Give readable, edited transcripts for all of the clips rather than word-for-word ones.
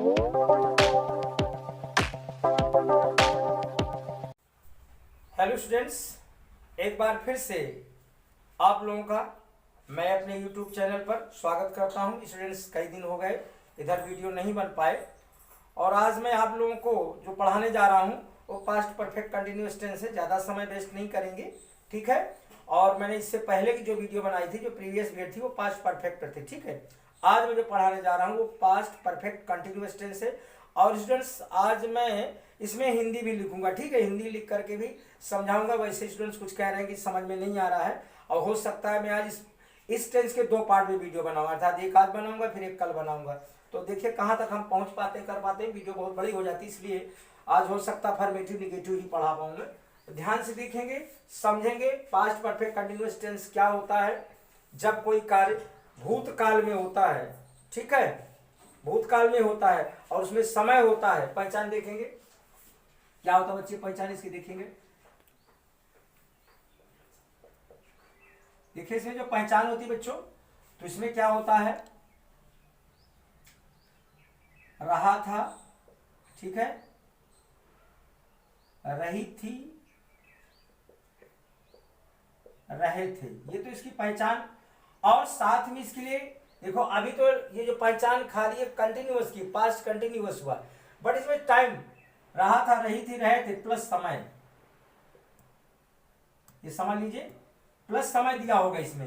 Hello students, एक बार फिर से आप लोगों का मैं अपने YouTube चैनल पर स्वागत करता हूं। स्टूडेंट्स, कई दिन हो गए इधर वीडियो नहीं बन पाए और आज मैं आप लोगों को जो पढ़ाने जा रहा हूं वो पास्ट परफेक्ट कंटिन्यूअस टेंस है। ज़्यादा समय वेस्ट नहीं करेंगे, ठीक है। और मैंने इससे पहले की जो वीडियो बनाई थी, जो प्रीवियस वीडियो थी, वो पास्ट परफेक्ट पर थी, ठीक है। आज मैं जो पढ़ाने जा रहा हूँ वो पास्ट परफेक्ट कंटिन्यूअस टेंस है। और स्टूडेंट्स, आज मैं इसमें हिंदी भी लिखूंगा, ठीक है। हिंदी लिख करके भी समझाऊंगा। वैसे स्टूडेंट्स कुछ कह रहे हैं कि समझ में नहीं आ रहा है, और हो सकता है मैं आज इस टेंस के 2 पार्ट में वीडियो बनाऊंगा, अर्थात एक आज बनाऊंगा फिर एक कल बनाऊंगा। तो देखिए कहाँ तक हम पहुंच पाते कर पाते हैं। वीडियो बहुत बड़ी हो जाती है, इसलिए आज हो सकता है फॉर्मेटिव निगेटिव ही पढ़ा पाऊंगा। ध्यान से देखेंगे, समझेंगे। पास्ट परफेक्ट कंटिन्यूअस टेंस क्या होता है? जब कोई कार्य भूतकाल में होता है, ठीक है, भूतकाल में होता है और उसमें समय होता है। पहचान देखेंगे क्या होता है बच्चे, पहचान इसकी देखेंगे। देखिए इसमें जो पहचान होती है बच्चों, तो इसमें क्या होता है? रहा था, ठीक है, रही थी, रहे थे, ये तो इसकी पहचान। और साथ में इसके लिए देखो, अभी तो ये जो पहचान खाली है कंटिन्यूअस की, पास्ट कंटिन्यूअस हुआ, बट इसमें टाइम रहा था, रही थी, रहे थे प्लस समय, ये समझ लीजिए, प्लस समय दिया होगा इसमें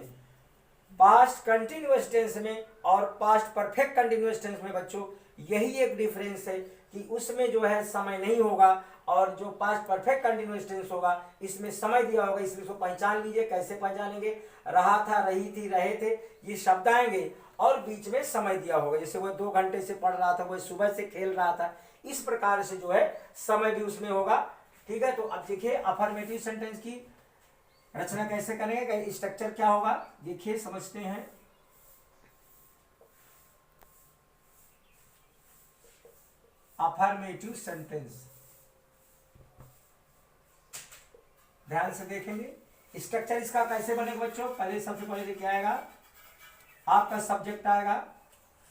पास्ट कंटिन्यूअस टेंस में और पास्ट परफेक्ट कंटिन्यूअस टेंस में। बच्चों यही एक डिफरेंस है कि उसमें जो है समय नहीं होगा और जो पास्ट परफेक्ट कंटिन्यूअस टेंस होगा इसमें समय दिया होगा। इसलिए इसको पहचान लीजिए। कैसे पहचानेंगे? रहा था, रही थी, रहे थे, ये शब्द आएंगे और बीच में समय दिया होगा। जैसे वह 2 घंटे से पढ़ रहा था, वह सुबह से खेल रहा था, इस प्रकार से जो है समय भी उसमें होगा, ठीक है। तो अब देखिए अफर्मेटिव सेंटेंस की रचना कैसे करेंगे, स्ट्रक्चर क्या होगा, देखिए समझते हैं। अफर्मेटिव सेंटेंस ध्यान से देखेंगे। स्ट्रक्चर इसका कैसे बनेगा बच्चों? पहले सबसे पहले देखिए आएगा आपका सब्जेक्ट आएगा,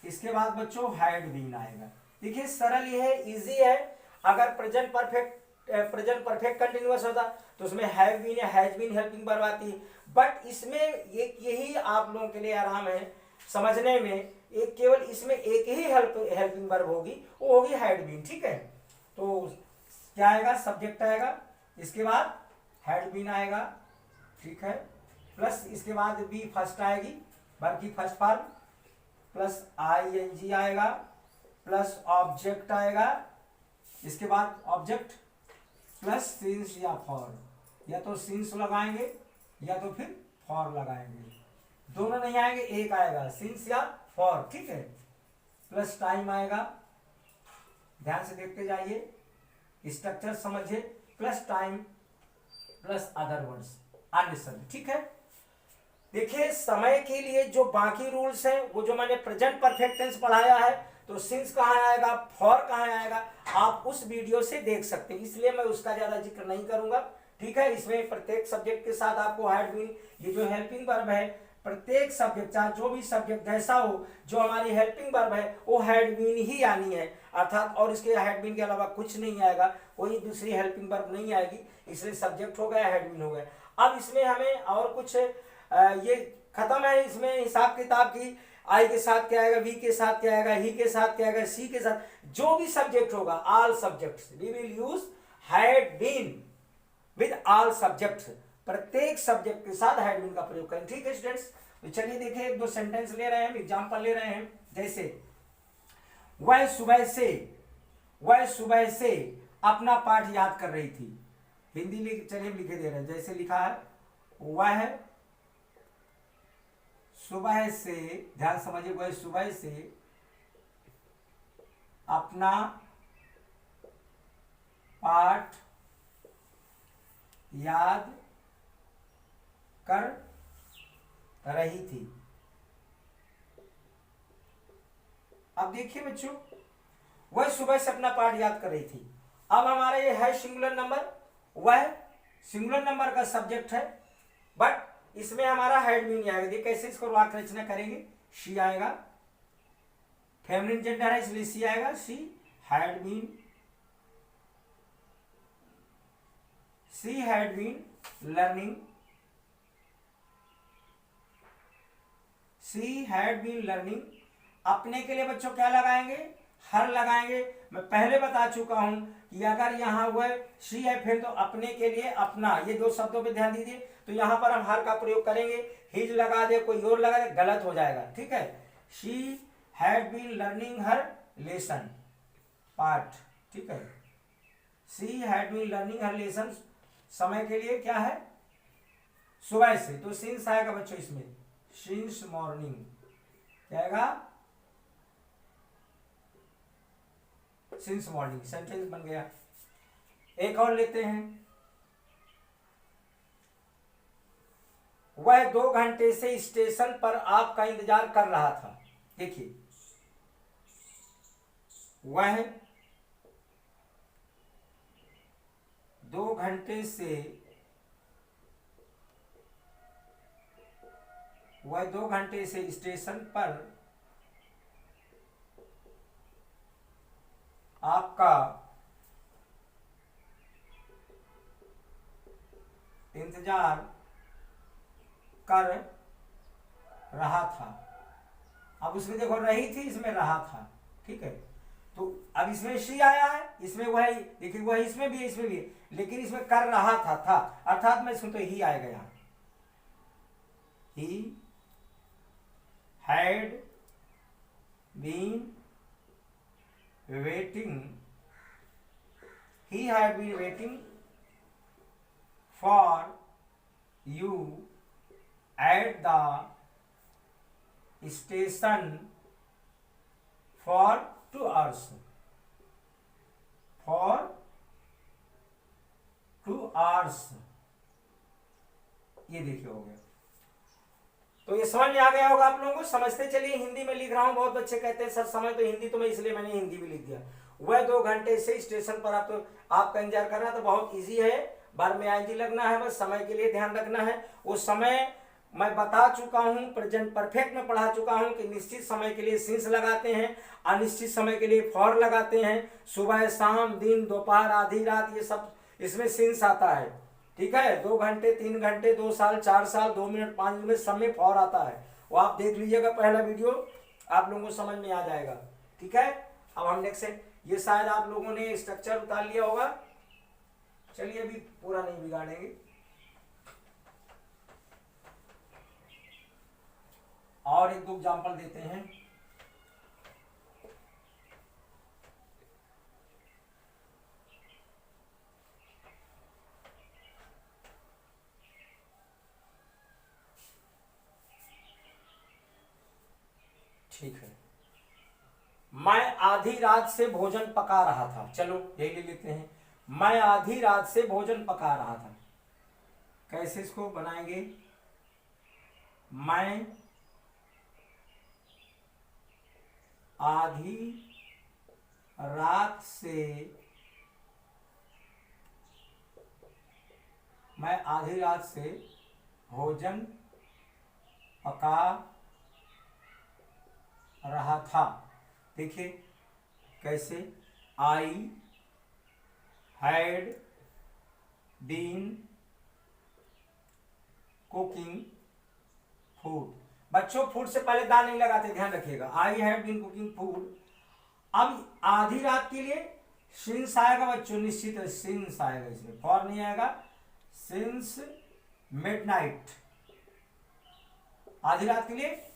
इसके बाद बच्चों हैड बीन आएगा। देखिए सरल ये है, इजी है। अगर प्रेजेंट परफेक्ट कंटिन्यूअस होता तो उसमें हैव बीन या हैज बीन हेल्पिंग वर्ब आती, बट इसमें यही आप लोगों के लिए आराम है समझने में। एक केवल इसमें एक ही हेल्पिंग वर्ब होगी, वो होगी हैड बीन, ठीक है। तो क्या आएगा? सब्जेक्ट आएगा, इसके बाद हैड बीन आएगा, ठीक है, प्लस इसके बाद बी फर्स्ट आएगी, वर्ब की फर्स्ट फॉर्म, प्लस आईएनजी आएगा, प्लस ऑब्जेक्ट आएगा, इसके बाद ऑब्जेक्ट प्लस सिंस या फॉर, या तो सिंस लगाएंगे या तो फिर फॉर लगाएंगे, दोनों नहीं आएंगे, एक आएगा सिंस या फॉर, ठीक है। प्लस टाइम आएगा, ध्यान से देखते जाइए, स्ट्रक्चर समझिए, plus time plus other words, अन्य शब्द, ठीक है। देखिए समय के लिए जो बाकी रूल्स हैं, वो जो मैंने प्रेजेंट परफेक्ट टेंस पढ़ाया है, तो सिंस कहाँ आएगा, फॉर कहाँ आएगा, आप उस वीडियो से देख सकते हैं, इसलिए मैं उसका ज्यादा जिक्र नहीं करूंगा, ठीक है। इसमें प्रत्येक सब्जेक्ट के साथ आपको हैड बीन, ये जो हेल्पिंग वर्ब है, प्रत्येक सब्जेक्ट चाहे जो भी सब्जेक्ट जैसा हो, जो हमारी हेल्पिंग वर्ब है वो हैड बीन ही आनी है, अर्थात और इसके हैड बीन के अलावा कुछ नहीं आएगा, कोई दूसरी हेल्पिंग वर्ब नहीं आएगी, इसलिए सब्जेक्ट हो गया, हैड बीन हो गया। अब इसमें हमें और कुछ ये खत्म है, इसमें हिसाब किताब की। आई के साथ क्या आएगा, वी के साथ क्या आएगा, ही के साथ क्या आएगा, सी के साथ जो भी सब्जेक्ट होगा, all subjects we will use had been with all subjects. प्रत्येक सब्जेक्ट के साथ हैड बीन का प्रयोग करें, ठीक है स्टूडेंट्स। तो चलिए देखिए, 1-2 सेंटेंस ले रहे हैं, एग्जांपल ले रहे हैं। जैसे वह सुबह से अपना पाठ याद कर रही थी। हिंदी चलिए लिखे दे रहे हैं, जैसे लिखा है, वह सुबह से, ध्यान समझिए, वह सुबह से अपना पाठ याद कर रही थी। अब देखिए बच्चों, वह सुबह से अपना पाठ याद कर रही थी। अब हमारा ये है सिंगुलर नंबर, वह सिंगुलर नंबर का सब्जेक्ट है, बट इसमें हमारा हैड बीन आएगा। देखिए कैसे इसको वाक्य रचना करेंगे, शी आएगा, फेमिनिन जेंडर है इसलिए सी आएगा। She had been learning, she had been learning. अपने के लिए बच्चों क्या लगाएंगे, हर लगाएंगे। मैं पहले बता चुका हूं कि अगर यहाँ हुआ शी है फिर तो अपने के लिए अपना, ये दो शब्दों पे ध्यान दीजिए। तो यहां पर हम हर का प्रयोग करेंगे, हिज लगा दे कोई और लगा दे गलत हो जाएगा, ठीक है। शी हैड बीन लर्निंग हर लेसन पार्ट, ठीक है। शी हैड बीन लर्निंग हर लेसन, समय के लिए क्या है, सुबह से, तो सिंस आएगा बच्चों इसमें, सिंस मॉर्निंग क्या आएगा, सिंस मॉर्निंग, सेंटेंस बन गया। एक और लेते हैं। वह 2 घंटे से स्टेशन पर आपका इंतजार कर रहा था। देखिए वह 2 घंटे से, वह 2 घंटे से स्टेशन पर आपका इंतजार कर रहा था। अब उसमें देखो रही थी, इसमें रहा था, ठीक है। तो अब इसमें शी आया है, इसमें वह, देखिए वह इसमें भी है, इसमें भी है, लेकिन इसमें कर रहा था, अर्थात मैं इसमें तो ही आएगा यहां। He had been waiting, he had been waiting for you at the station for 2 hours, for 2 hours। ये देखिए हो गया। तो ये समझ में आ गया होगा आप लोगों को, समझते चलिए। हिंदी में लिख रहा हूं, बहुत बच्चे कहते हैं सर समझ तो हिंदी, तो मैं इसलिए मैंने हिंदी भी लिख दिया। वह 2 घंटे से स्टेशन पर आपका इंतजार कर रहा था। बहुत इजी है, बार में आईजी लगना है, बस समय के लिए ध्यान रखना है। वो समय मैं बता चुका हूं, प्रेजेंट परफेक्ट में पढ़ा चुका हूं कि निश्चित समय के लिए सिंस लगाते हैं, अनिश्चित समय के लिए फॉर लगाते हैं। सुबह, शाम, दिन, दोपहर, आधी रात, ये सब इसमें सिंस आता है, ठीक है। 2 घंटे, 3 घंटे, 2 साल, 4 साल, 2 मिनट, 5 मिनट, सब में फॉर आता है। वो आप देख लीजिएगा पहला वीडियो, आप लोगों को समझ में आ जाएगा, ठीक है। अब हम नेक्स्ट, ये शायद आप लोगों ने स्ट्रक्चर उतार लिया होगा। चलिए अभी पूरा नहीं बिगाड़ेंगे, और 1-2 एग्जाम्पल देते हैं। ठीक है, मैं आधी रात से भोजन पका रहा था। चलो यही ले लेते हैं, मैं आधी रात से भोजन पका रहा था। कैसे इसको बनाएंगे, मैं आधी रात से, मैं आधी रात से भोजन पका रहा था। देखिए कैसे, I had been cooking food. बच्चों फूड से पहले दाल नहीं लगाते, ध्यान रखिएगा। I had been cooking food. अब आधी रात के लिए सिंस आएगा बच्चों, निश्चित है सिंस आएगा, इसमें फॉर नहीं आएगा। सिंस मिडनाइट, आधी रात के लिए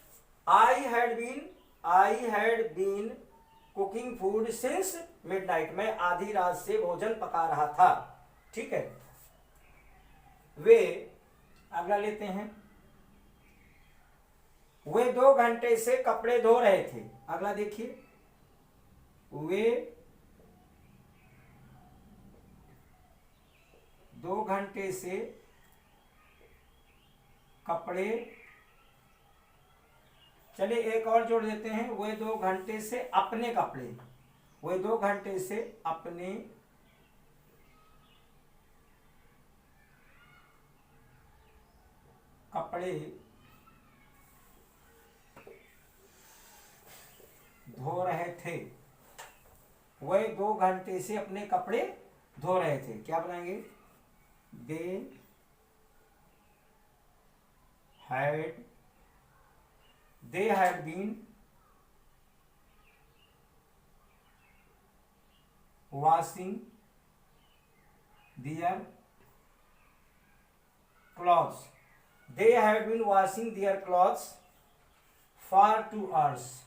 I had been cooking food since midnight. मैं आधी रात से भोजन पका रहा था, ठीक है। वे, अगला लेते हैं, वे 2 घंटे से कपड़े धो रहे थे। अगला देखिए, वे 2 घंटे से कपड़े, चलिए एक और जोड़ देते हैं, वे 2 घंटे से अपने कपड़े, वे 2 घंटे से अपने कपड़े धो रहे थे, वह 2 घंटे से अपने कपड़े धो रहे थे। क्या बनाएंगे? They had been washing their clothes. They have been washing their clothes for 2 hours.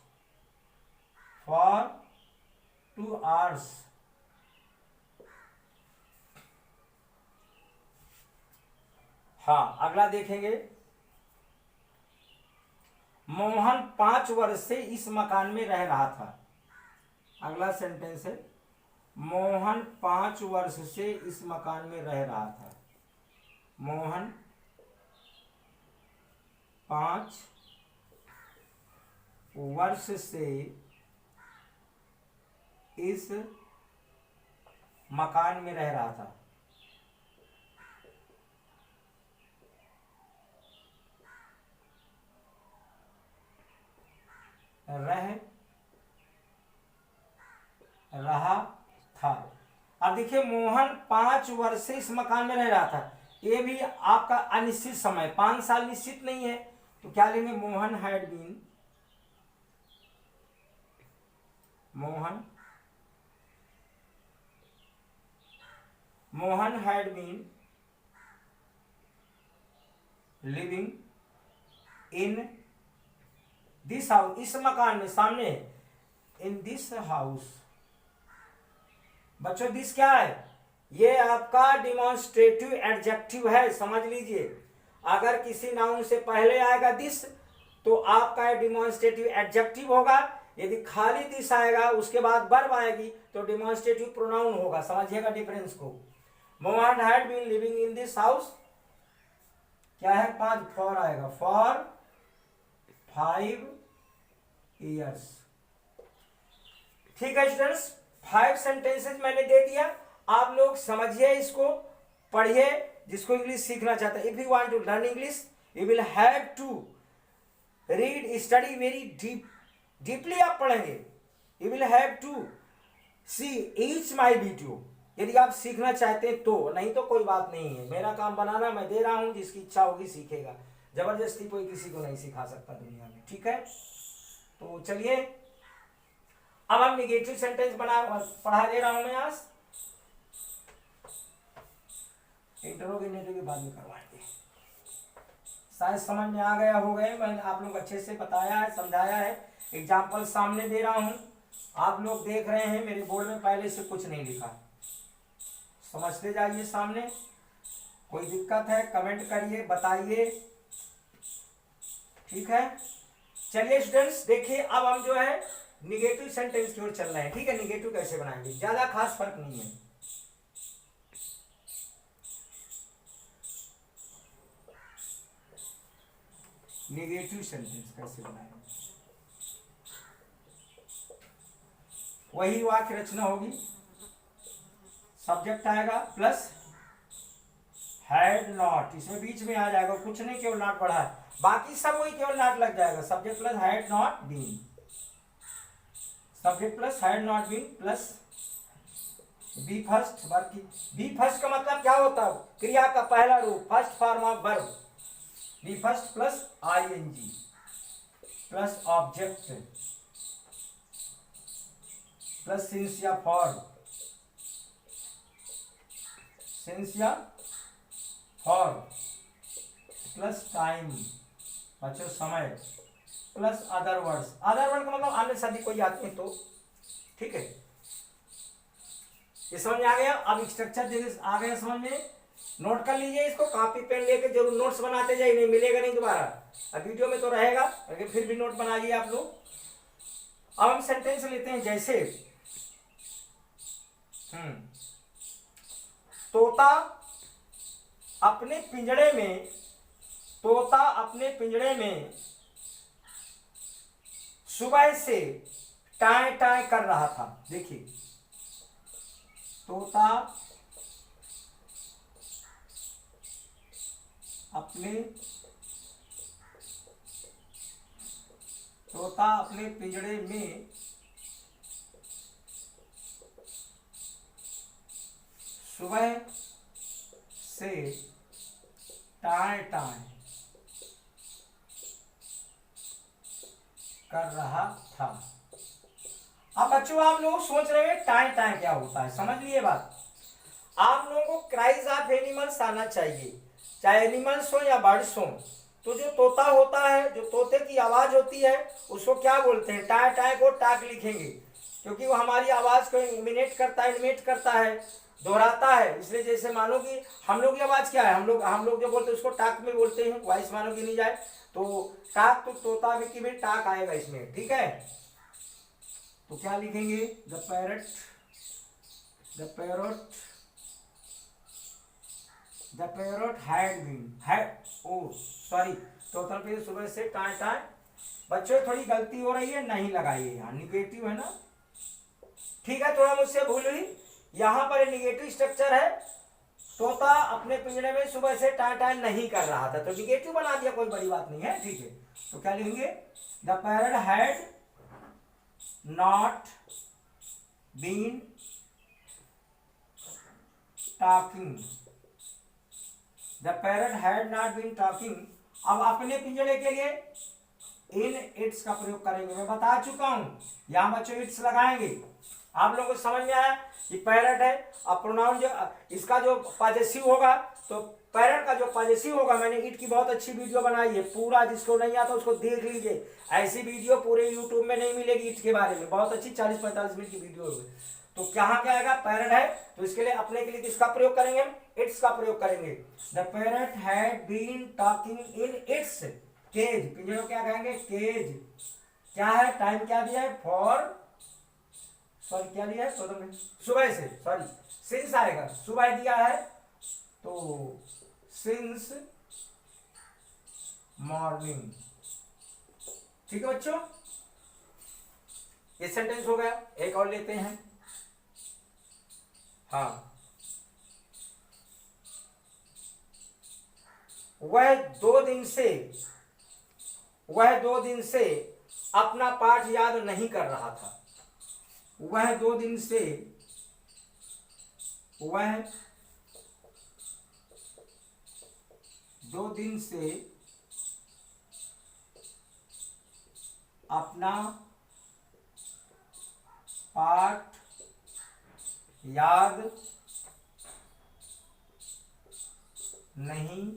For 2 hours. हाँ, अगला देखेंगे। मोहन 5 वर्ष से इस मकान में रह रहा था। अगला सेंटेंस है, मोहन 5 वर्ष से इस मकान में रह रहा था। मोहन 5 वर्ष से इस मकान में रह रहा था। रह रहा था। अब देखिए, मोहन 5 वर्ष से इस मकान में रह रहा था। ये भी आपका अनिश्चित समय, 5 साल निश्चित नहीं है, तो क्या लेंगे? Mohan had been living in this house. इस मकान में, सामने, इन दिस हाउस। बच्चों, दिस क्या है? ये आपका डिमॉन्स्ट्रेटिव एडजेक्टिव है, समझ लीजिए। अगर किसी नाउन से पहले आएगा दिस, तो आपका डिमॉन्स्ट्रेटिव एडजेक्टिव होगा। यदि खाली दिस आएगा, उसके बाद वर्ब आएगी, तो डिमॉन्स्ट्रेटिव प्रोनाउन होगा। समझिएगा डिफरेंस को। Mohan had been living in this house, क्या है? 5 फॉर आएगा, फॉर 5 years। ठीक है स्टूडेंट्स, 5 सेंटेंसेस मैंने दे दिया। आप लोग समझिए, इसको पढ़िए, जिसको इंग्लिश सीखना चाहता है। If you want to learn English, you will have to read, study very deeply. आप पढ़ेंगे, you will have to see each my video, यदि आप सीखना चाहते हैं तो। नहीं तो कोई बात नहीं है, मेरा काम बनाना, मैं दे रहा हूं, जिसकी इच्छा होगी सीखेगा। जबरदस्ती कोई किसी को नहीं सिखा सकता दुनिया में। ठीक है, तो चलिए, अब हम निगेटिव सेंटेंस पढ़ा दे रहा हूं मैं। आज इंटरोगेटिव के बाद में करवाएंगे। शायद समझ में आ गया हो गए, मैंने आप लोग अच्छे से बताया है, समझाया है। एग्जाम्पल सामने दे रहा हूं, आप लोग देख रहे हैं। मेरे बोर्ड में पहले से कुछ नहीं लिखा, समझते जाइए सामने। कोई दिक्कत है कमेंट करिए, बताइए। ठीक है, चलिए स्टूडेंट्स, देखिए अब हम जो है निगेटिव सेंटेंस की ओर चल रहे हैं। ठीक है, निगेटिव कैसे बनाएंगे, ज्यादा खास फर्क नहीं है। निगेटिव सेंटेंस कैसे बनाएंगे, वही वाक्य रचना होगी। सब्जेक्ट आएगा प्लस हैड नॉट, इसमें बीच में आ जाएगा, कुछ नहीं, केवल नॉट पढ़ा है, बाकी सब वही, केवल नॉट लग जाएगा। Subject plus had not been, subject plus had not been plus V first verb की। बी फर्स्ट का मतलब क्या होता है? क्रिया का पहला रूप, first form of verb. V first plus ING plus object plus since या फॉर, सिंस या फॉर प्लस टाइम, बच्चों समय, plus other words. Other word का मतलब अन्य सभी कोई आते हैं तो। ठीक है, ये समझ में आ गया। अब स्ट्रक्चर जैसे आ गया समझ में, नोट कर लीजिए इसको, कॉपी पेन लेके जरूर नोट्स बनाते जाइए, नहीं मिलेगा नहीं दोबारा। अब वीडियो में तो रहेगा, लेकिन फिर भी नोट बनाइए आप लोग। अब हम सेंटेंस लेते हैं, जैसे तोता अपने पिंजड़े में, तोता अपने पिंजड़े में सुबह से टाय टाय कर रहा था। देखिए, तोता अपने पिंजड़े में सुबह से टाएं टाएं कर रहा था। अब बच्चों आप लोग सोच रहे हैं टाएं टाएं क्या होता है, समझ लिए बात। आप लोगों को क्राइज ऑफ एनिमल्स आना चाहिए, चाहे एनिमल्स हो या बर्ड्स हो। तो जो तोता होता है, जो तोते की आवाज होती है, उसको क्या बोलते हैं? टाएं टाएं को टाक लिखेंगे, क्योंकि वो हमारी आवाज को इमिनेट करता है, दोहराता है। इसलिए जैसे मानो कि हम लोग की आवाज क्या है, हम लोग जो बोलते हैं उसको टाक में बोलते हैं, वॉइस मानो कि नहीं जाए तो टाक, तो तोता में की भी टाक आएगा इसमें, ठीक है। तो क्या लिखेंगे? द पैरट टोटल पे सुबह से टाएं टाएं। बच्चों थोड़ी गलती हो रही है, नहीं लगाइए, यहाँ निगेटिव है ना, ठीक है, थोड़ा मुझसे भूल हुई। यहाँ पर निगेटिव स्ट्रक्चर है, तोता अपने पिंजरे में सुबह से टाएं टाएं नहीं कर रहा था, तो निगेटिव बना दिया, कोई बड़ी बात नहीं है, ठीक है। तो क्या लिखेंगे? The parrot had not been talking. The parrot had not been talking. अब अपने पिंजरे के लिए इन इट्स का प्रयोग करेंगे, मैं बता चुका हूं, यहां बच्चों इट्स लगाएंगे। आप लोगों को समझ में आया कि पैरट है, अब प्रोनाउन जो इसका जो पॉजेसिव होगा, तो पैरट का जो पॉजेसिव होगा, मैंने इट की बहुत अच्छी वीडियो बनाई है, पूरा जिसको नहीं आता उसको देख लीजिए, ऐसी वीडियो पूरे यूट्यूब में नहीं मिलेगी इट के बारे में, बहुत अच्छी 40-45 मिनट की वीडियो है। तो कहाँ क्या आएगा? पैरट है, तो इसके लिए अपने के लिए किसका प्रयोग करेंगे? इट्स का प्रयोग करेंगे। The parrot had been talking in its cage. पिंजरे को क्या कहेंगे? केज। क्या है? टाइम क्या दिया है? क्या दिया है? सुबह से, सिंस आएगा, सुबह दिया है तो सिंस मॉर्निंग, ठीक है बच्चों। ये सेंटेंस हो गया, एक और लेते हैं। हाँ, वह दो दिन से अपना पाठ याद नहीं कर रहा था। वह दो दिन से अपना पाठ याद नहीं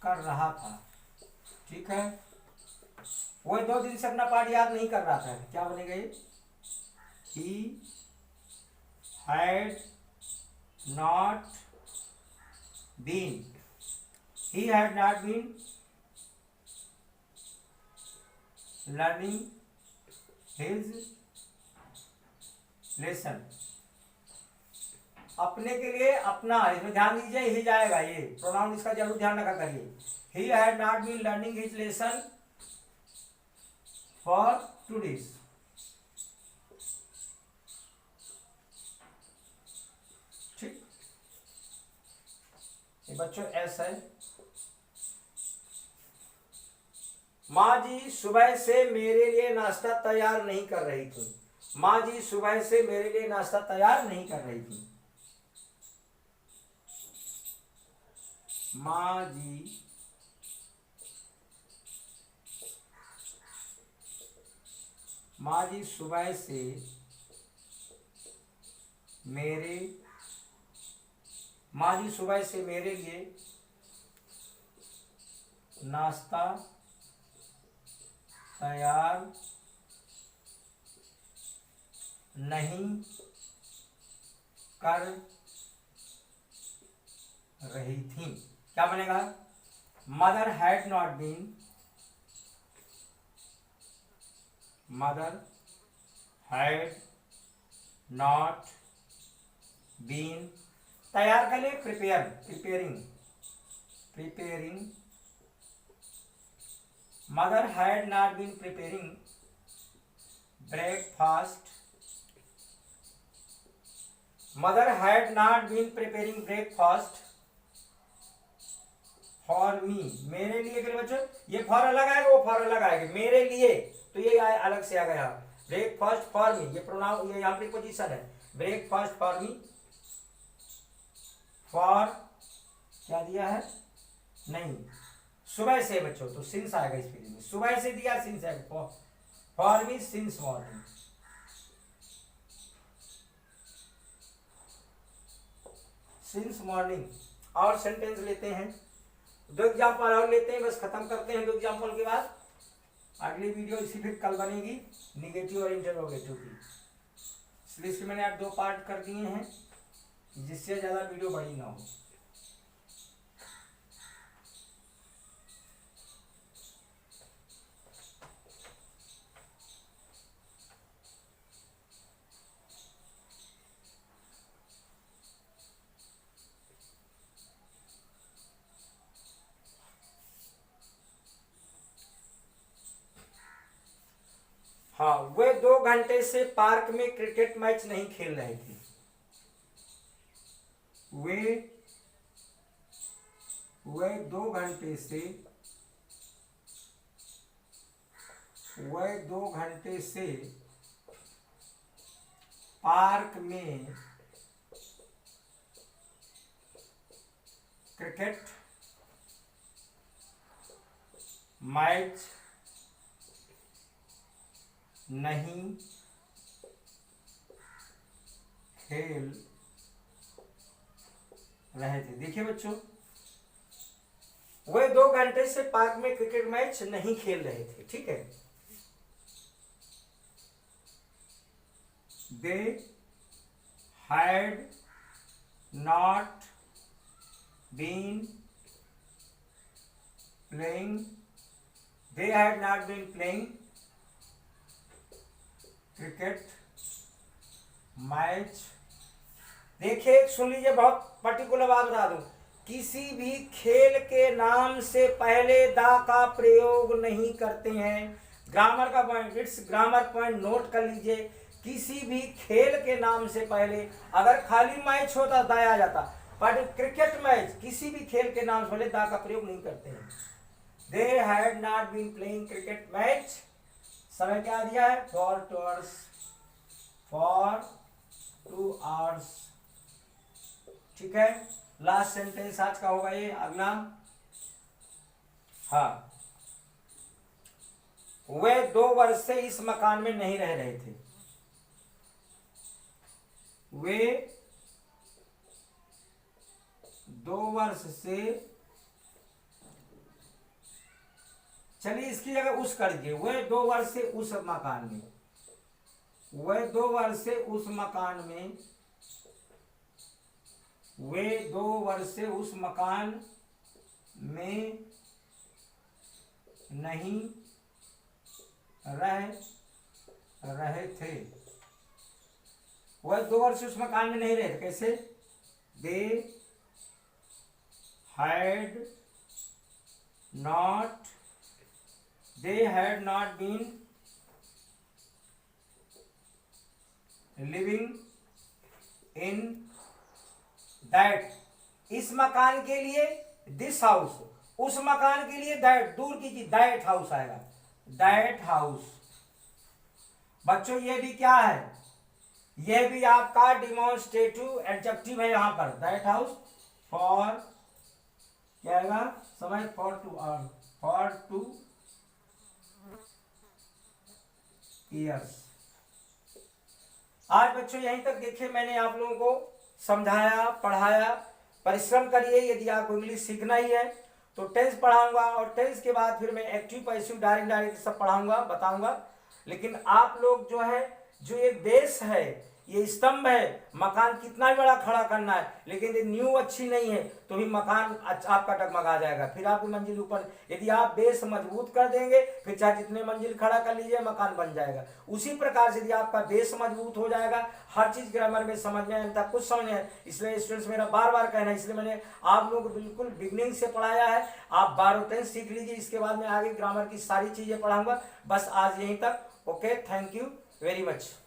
कर रहा था, ठीक है। वह 2 दिन से अपना पाठ याद नहीं कर रहा था, क्या बनेगा ये? He had not been learning his lesson। अपने के लिए अपना, इसमें ध्यान दीजिए, ही जाएगा, ये प्रोनाउन इसका जरूर ध्यान रखा करिए। He had not been learning his lesson for 2 days। ठीक, ये बच्चों ऐसा है। माँ जी सुबह से मेरे लिए नाश्ता तैयार नहीं कर रही थी। माँ जी सुबह से मेरे लिए नाश्ता तैयार नहीं कर रही थी। माँ जी सुबह से मेरे लिए नाश्ता तैयार नहीं कर रही थी। क्या बनेगा? मदर हैड नॉट बीन, तैयार कर ले, preparing. Mother had not been preparing breakfast. Mother had not been preparing breakfast for me, मेरे लिए। के बच्चों ये फॉर अलग आएगा, वो फॉर अलग आएगा, मेरे लिए तो ये अलग से आ गया। ब्रेकफास्ट फॉर मी, ये प्रोनाउन, ये यहाँ प्रीपोजिशन है, ब्रेकफास्ट फॉर मी फॉर क्या दिया है, नहीं सुबह से बच्चों, तो सिंस आएगा इस पेज में, सुबह से दिया सिंस आएगा, for means since morning. Since morning. और सेंटेंस लेते हैं, 2 एग्जाम्पल और लेते हैं, बस खत्म करते हैं 2 एग्जाम्पल के बाद। अगली वीडियो इसी फिर कल बनेगी निगेटिव और इंटरोगेटिव की, इसलिए इसके मैंने आज 2 पार्ट कर दिए हैं, जिससे ज़्यादा वीडियो बड़ी ना हो। हाँ, वे 2 घंटे से पार्क में क्रिकेट मैच नहीं खेल रहे थे। वे 2 घंटे से पार्क में क्रिकेट मैच नहीं खेल रहे थे। देखिए बच्चों, वे 2 घंटे से पार्क में क्रिकेट मैच नहीं खेल रहे थे, ठीक है। They had not been playing cricket match. देखिए सुन लीजिए, बहुत पर्टिकुलर बात बता दूं, किसी भी खेल के नाम से पहले दा का प्रयोग नहीं करते हैं। ग्रामर का point, it's grammar point note कर लीजिए। किसी भी खेल के नाम से पहले, अगर खाली मैच होता दा आ जाता, पर क्रिकेट मैच किसी भी खेल के नाम से पहले दा का प्रयोग नहीं करते हैं। They had not been playing cricket match, समय क्या दिया है, फॉर 2 आवर्स, ठीक है। लास्ट सेंटेंस आज का होगा ये। अगला, हाँ, वे 2 वर्ष से इस मकान में नहीं रह रहे थे। वे 2 वर्ष से, चलिए इसकी जगह उस कर दीजिए, वे 2 वर्ष से उस मकान में, वे 2 वर्ष से उस मकान में, वे 2 वर्ष से उस मकान में नहीं रह रहे थे। वह 2 वर्ष उस मकान में नहीं रहे थे, कैसे, they had not been living in that, इस मकान के लिए दिस हाउस, उस मकान के लिए दैट, दूर कीजिए, दैट हाउस आएगा, दैट हाउस। बच्चों ये भी क्या है, यह भी आपका डिमॉन्स्ट्रेटिव एडजेक्टिव है यहां पर, दैट हाउस। फॉर क्या आएगा, समय, फॉर 2 ईयर्स। आज बच्चों यहीं तक देखिए, मैंने आप लोगों को समझाया, पढ़ाया। परिश्रम करिए, यदि आपको इंग्लिश सीखना ही है तो टेंस पढ़ाऊंगा, और टेंस के बाद फिर मैं एक्टिव, पैसिव, डायरेक्ट सब पढ़ाऊंगा, बताऊंगा। लेकिन आप लोग जो है, जो एक बेस है, ये स्तंभ है, मकान कितना भी बड़ा खड़ा करना है, लेकिन यदि नींव अच्छी नहीं है तो भी मकान आपका डगमगा जाएगा, फिर आपकी मंजिल ऊपर। यदि आप बेस मजबूत कर देंगे, फिर चाहे जितने मंजिल खड़ा कर लीजिए, मकान बन जाएगा। उसी प्रकार से यदि आपका बेस मजबूत हो जाएगा, हर चीज ग्रामर में समझ में आता, कुछ समझ में, इसलिए स्टूडेंट्स मेरा बार बार कहना है, इसलिए मैंने आप लोगों को बिल्कुल बिगनिंग से पढ़ाया है। आप 12 टेंस सीख लीजिए, इसके बाद मैं आगे ग्रामर की सारी चीजें पढ़ाऊंगा। बस आज यहीं तक। Okay, thank you very much.